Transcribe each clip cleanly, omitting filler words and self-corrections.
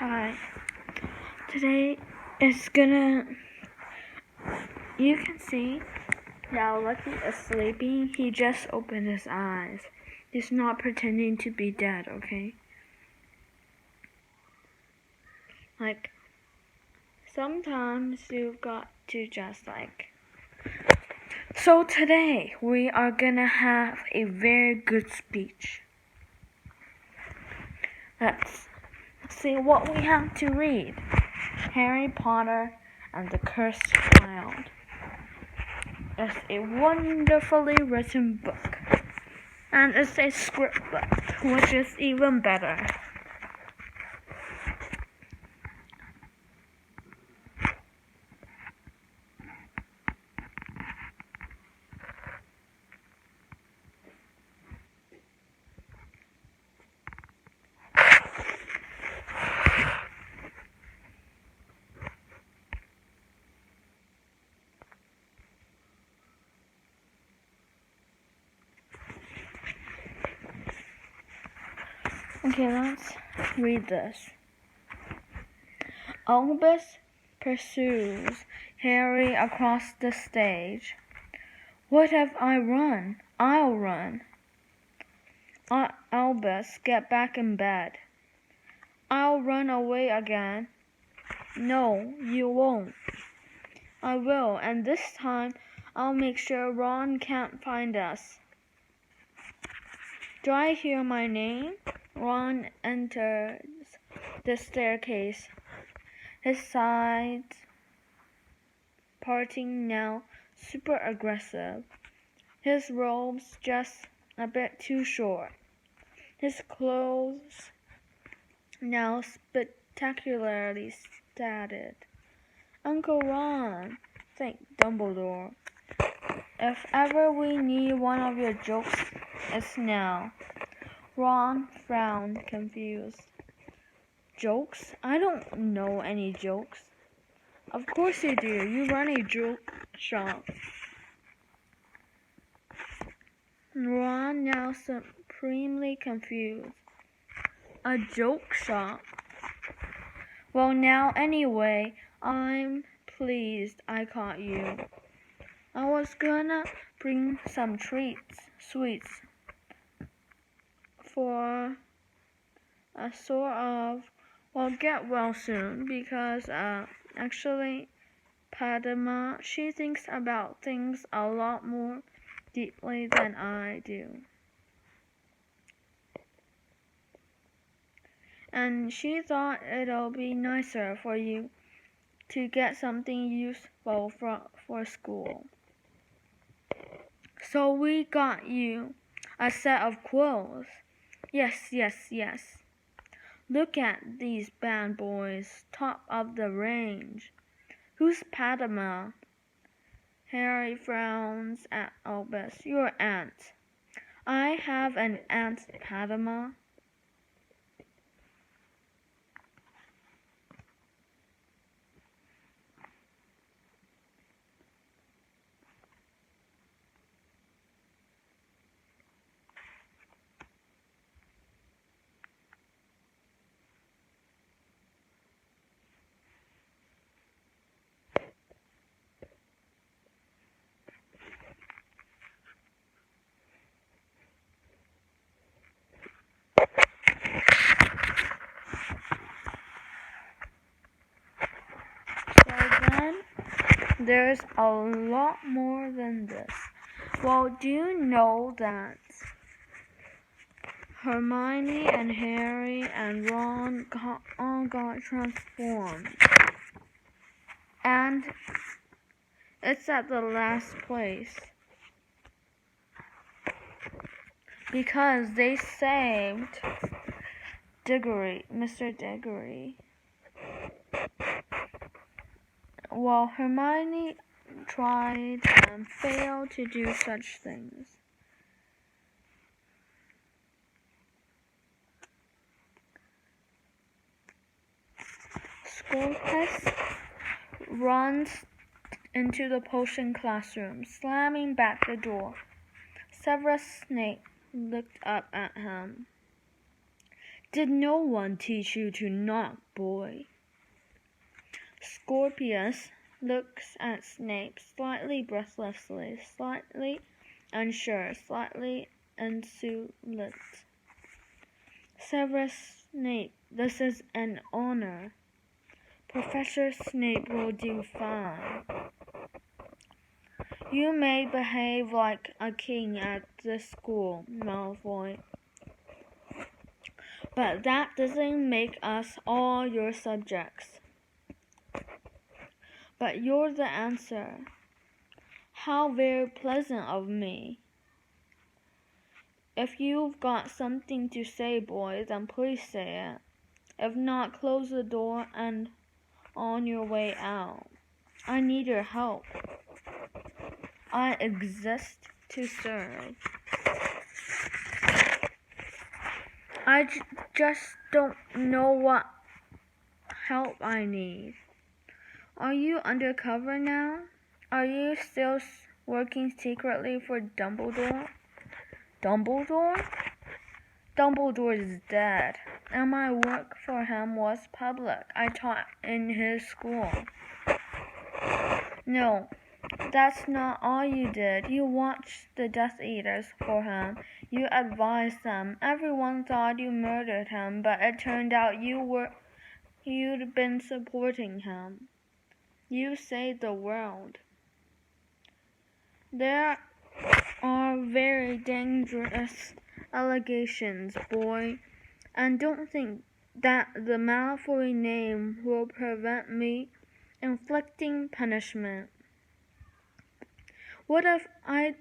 Hi. Today is you can see now Lucky is sleeping. He just opened his eyes. He's not pretending to be dead, okay? Like, sometimes you've got to just So today we are gonna have a very good speech. Let's see what we have to read. Harry Potter and the Cursed Child. It's a wonderfully written book. And it's a script book, which is even better. Okay, let's read this. Albus pursues Harry across the stage. What have I run? I'll run. Albus, get back in bed. I'll run away again. No, you won't. I will, and this time I'll make sure Ron can't find us. Do I hear my name? Ron enters the staircase, his sides parting now super aggressive, his robes just a bit too short, his clothes now spectacularly statted. Uncle Ron, thanked Dumbledore. If ever we need one of your jokes, it's now. Ron frowned, confused. Jokes? I don't know any jokes. Of course you do. You run a joke shop. Ron, now supremely confused. A joke shop? Well, now anyway, I'm pleased I caught you. I was gonna bring some sweets, for a sort of, well, get well soon, because, actually, Padma, she thinks about things a lot more deeply than I do. And she thought it'll be nicer for you to get something useful for school. So we got you a set of clothes. Yes. Look at these bad boys, top of the range. Who's Padma? Harry frowns at Albus. Your aunt. I have an Aunt Padma. So then, there's a lot more than this. Well, do you know that Hermione and Harry and Ron all got transformed? And it's at the last place. Because they saved Mr. Diggory. While Hermione tried and failed to do such things. Scorpius runs into the potion classroom, slamming back the door. Severus Snape looked up at him. Did no one teach you to knock, boy? Scorpius looks at Snape slightly breathlessly, slightly unsure, slightly insolent. Severus Snape, this is an honor. Professor Snape will do fine. You may behave like a king at this school, Malfoy. But that doesn't make us all your subjects. But you're the answer. How very pleasant of me. If you've got something to say, boy, then please say it. If not, close the door and on your way out. I need your help. I exist to serve. I just don't know what help I need. Are you undercover now? Are you still working secretly for Dumbledore? Dumbledore? Dumbledore is dead, and my work for him was public. I taught in his school. No, that's not all you did. You watched the Death Eaters for him. You advised them. Everyone thought you murdered him, but it turned out you'd been supporting him. You saved the world. There are very dangerous allegations, boy, and don't think that the Malfoy name will prevent me inflicting punishment. What if I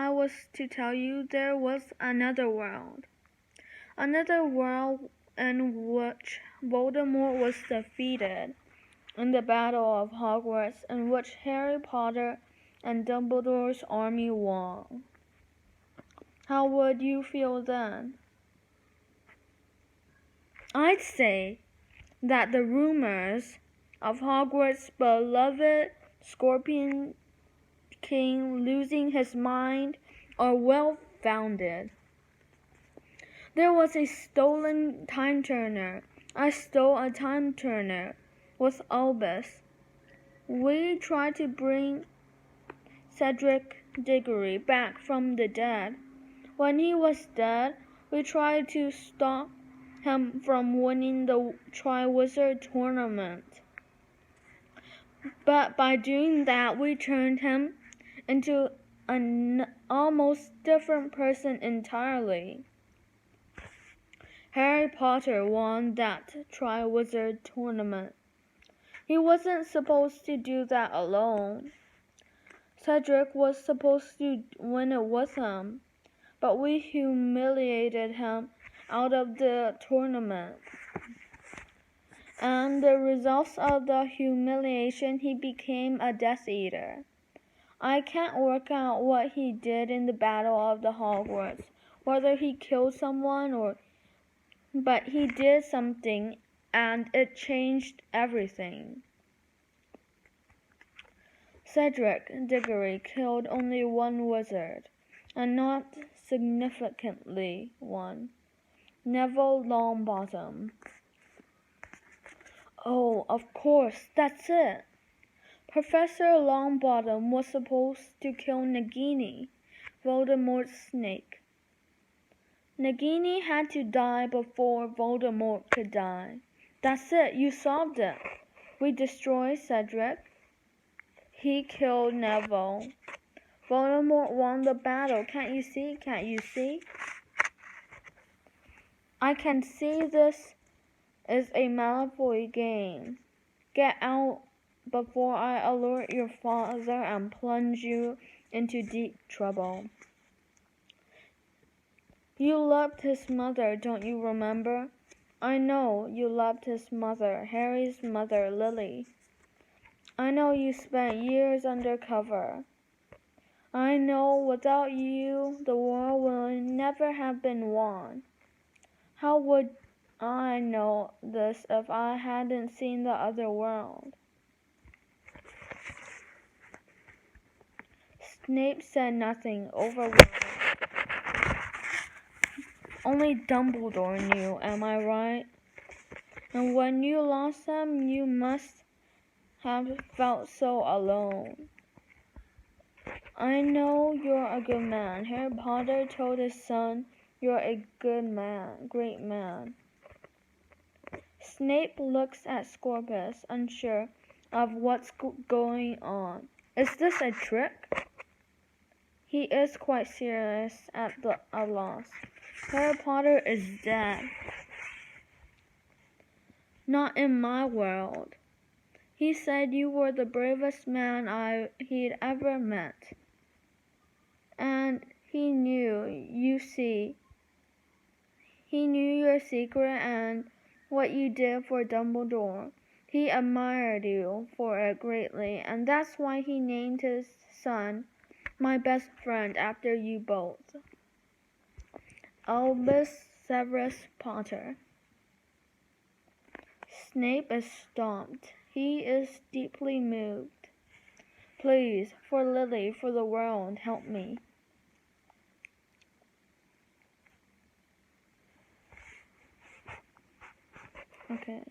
was to tell you there was another world in which Voldemort was defeated in the Battle of Hogwarts, in which Harry Potter and Dumbledore's army won? How would you feel then? I'd say that the rumors of Hogwarts' beloved Scorpion King losing his mind are well founded. There was a stolen time turner. I stole a time turner with Albus. We tried to bring Cedric Diggory back from the dead. When he was dead, we tried to stop him from winning the Triwizard Tournament. But by doing that, we turned him into an almost different person entirely. Harry Potter won that Triwizard Tournament. He wasn't supposed to do that alone. Cedric was supposed to win it with him, but we humiliated him out of the tournament. And the results of the humiliation, he became a Death Eater. I can't work out what he did in the Battle of the Hogwarts, whether he killed someone but he did something, and it changed everything. Cedric Diggory killed only one wizard, and not significantly one. Neville Longbottom. Oh, of course, that's it. Professor Longbottom was supposed to kill Nagini, Voldemort's snake. Nagini had to die before Voldemort could die. That's it, you solved it. We destroyed Cedric. He killed Neville. Voldemort won the battle. Can't you see? Can't you see? I can see this is a Malfoy game. Get out before I alert your father and plunge you into deep trouble. You loved his mother, don't you remember? I know you loved his mother, Harry's mother, Lily. I know you spent years undercover. I know without you, the war would never have been won. How would I know this if I hadn't seen the other world? Snape said nothing, overwhelmed. Only Dumbledore knew, am I right? And when you lost them, you must have felt so alone. I know you're a good man. Harry Potter told his son, you're a good man, great man. Snape looks at Scorpius, unsure of what's going on. Is this a trick? He is quite serious at a loss. Harry Potter is dead. Not in my world. He said you were the bravest man he'd ever met. And he knew, you see, he knew your secret and what you did for Dumbledore. He admired you for it greatly, and that's why he named his son my best friend after you both. Albus Severus Potter. Snape is stumped. He is deeply moved. Please, for Lily, for the world, help me. Okay.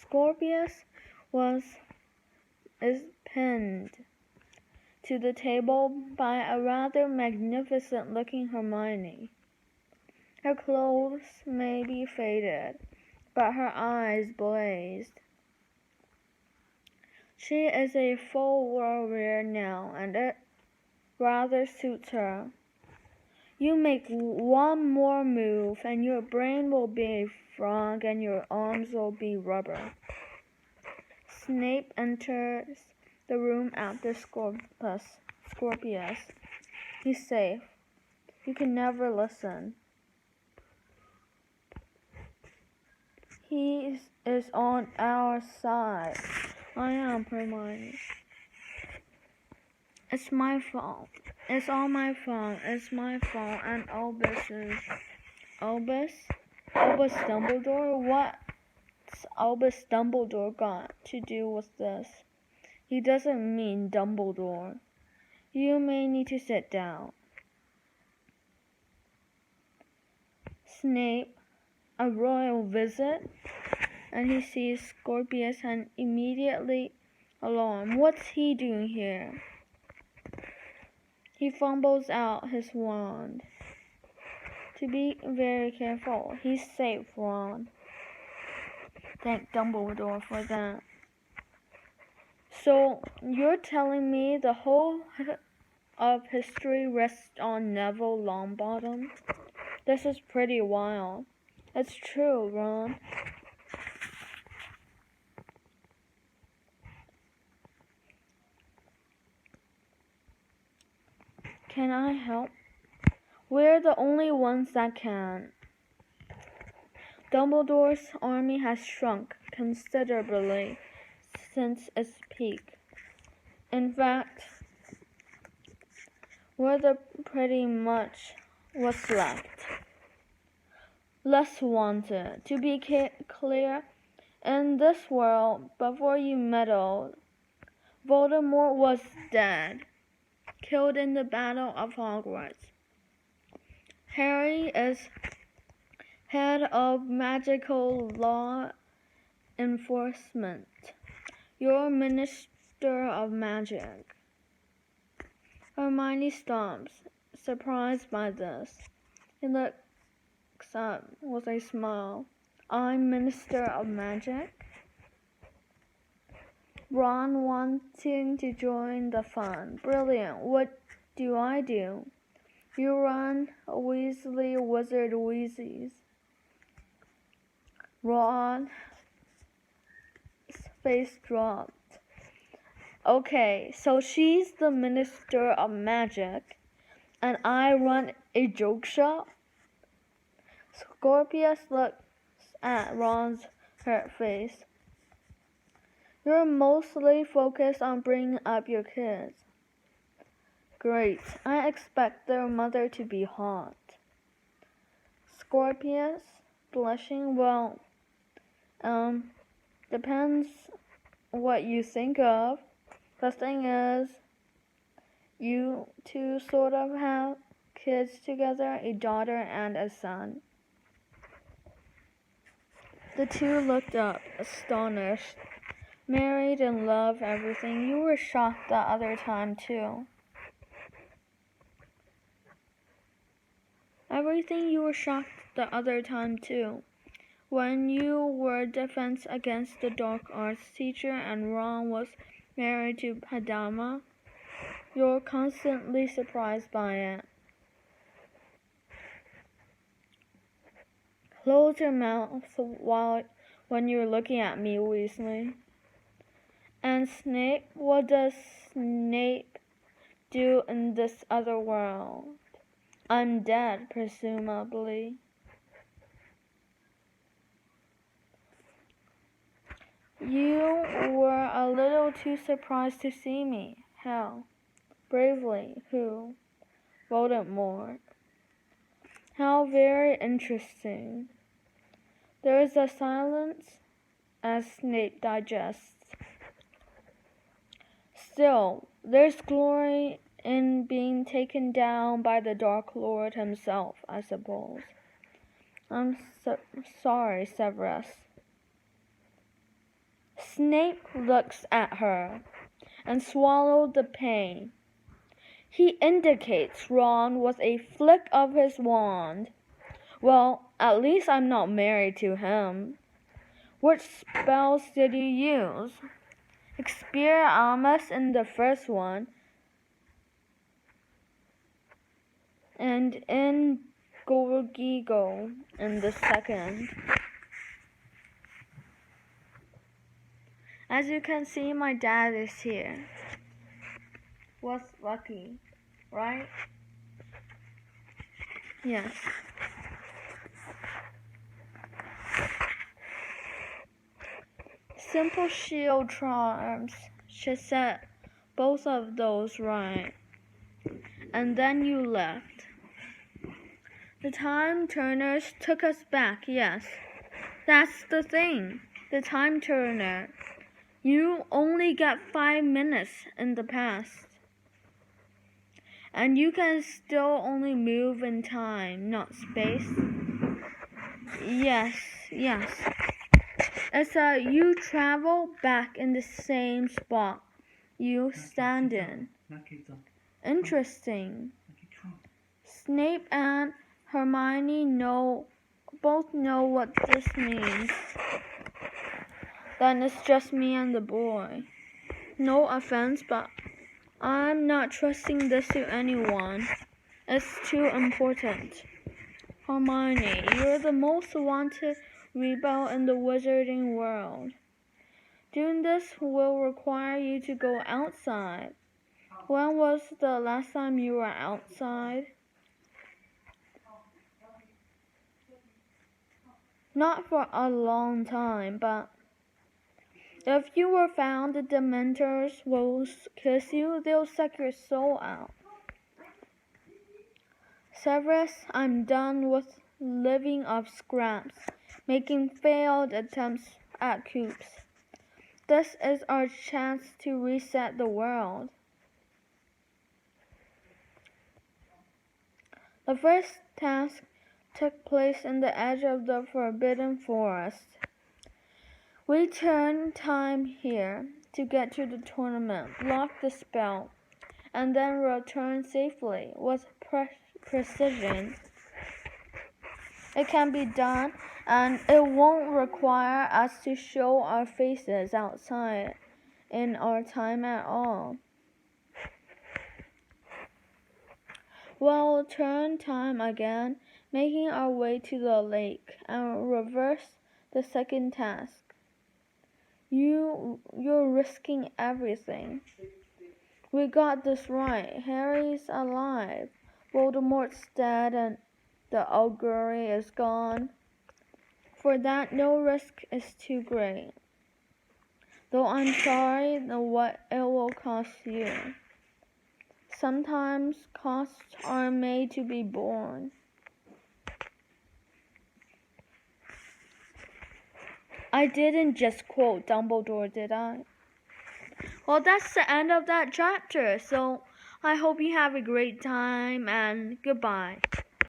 Scorpius is pinned to the table by a rather magnificent-looking Hermione. Her clothes may be faded, but her eyes blazed. She is a full warrior now, and it rather suits her. You make one more move, and your brain will be a frog, and your arms will be rubber. Snape enters the room after Scorpius. He's safe. You can never listen. He is on our side. I am Hermione. It's my fault. It's all my fault. It's my fault and Albus's. Albus Dumbledore? What's Albus Dumbledore got to do with this? He doesn't mean Dumbledore. You may need to sit down. Snape, a royal visit? And he sees Scorpius and immediately alarmed. What's he doing here? He fumbles out his wand. To be very careful. He's safe, Ron. Thank Dumbledore for that. So, you're telling me the whole of history rests on Neville Longbottom? This is pretty wild. It's true, Ron. Can I help? We're the only ones that can. Dumbledore's army has shrunk considerably since its peak. In fact, we're the pretty much what's left. Less wanted. To be clear, in this world, before you meddled, Voldemort was dead, killed in the Battle of Hogwarts. Harry is head of magical law enforcement. You're Minister of Magic. Hermione stops, surprised by this. He looks up with a smile. I'm Minister of Magic? Ron wanting to join the fun. Brilliant. What do I do? You run Weasley Wizard Weasleys. Ron's face dropped. Okay, so she's the Minister of Magic, and I run a joke shop? Scorpius looks at Ron's hurt face. You're mostly focused on bringing up your kids. Great. I expect their mother to be hot. Scorpius, blushing, well, depends what you think of. The thing is, you two sort of have kids together, a daughter and a son. The two looked up, astonished. Married and love everything. You were shocked that other time, too. Everything you were shocked the other time, too. When you were defense against the dark arts teacher and Ron was married to Padma, you're constantly surprised by it. Close your mouth when you're looking at me, Weasley. And Snape, what does Snape do in this other world? Undead, presumably. You were a little too surprised to see me. How? Bravely. Who? Voldemort. How very interesting. There is a silence as Snape digests. Still, there's glory in being taken down by the Dark Lord himself, I suppose. I'm sorry, Severus. Snape looks at her and swallowed the pain. He indicates Ron with a flick of his wand. Well, at least I'm not married to him. What spells did you use? Expelliarmus in the first one, and Incognigo in the second. As you can see, my dad is here. Was lucky, right? Yes. Simple shield charms should set both of those right. And then you left. The time turners took us back, yes. That's the thing. The time turner. You only get 5 minutes in the past. And you can still only move in time, not space. Yes. It's you travel back in the same spot you stand in. Interesting. Snape and Hermione both know what this means. Then it's just me and the boy. No offense, but I'm not trusting this to anyone. It's too important. Hermione, you're the most wanted rebel in the wizarding world. Doing this will require you to go outside. When was the last time you were outside? Not for a long time, but if you were found, the Dementors will kiss you. They'll suck your soul out. Severus, I'm done with living off scraps, making failed attempts at coups. This is our chance to reset the world. The first task took place in the edge of the Forbidden Forest. We turn time here to get to the tournament, block the spell, and then return safely with precision. It can be done, and it won't require us to show our faces outside in our time at all. We'll turn time again, making our way to the lake, and reverse the second task. You're risking everything. We got this right. Harry's alive. Voldemort's dead and the augury is gone. For that, no risk is too great. Though I'm sorry what it will cost you. Sometimes costs are made to be borne. I didn't just quote Dumbledore, did I? Well, that's the end of that chapter, so I hope you have a great time and goodbye.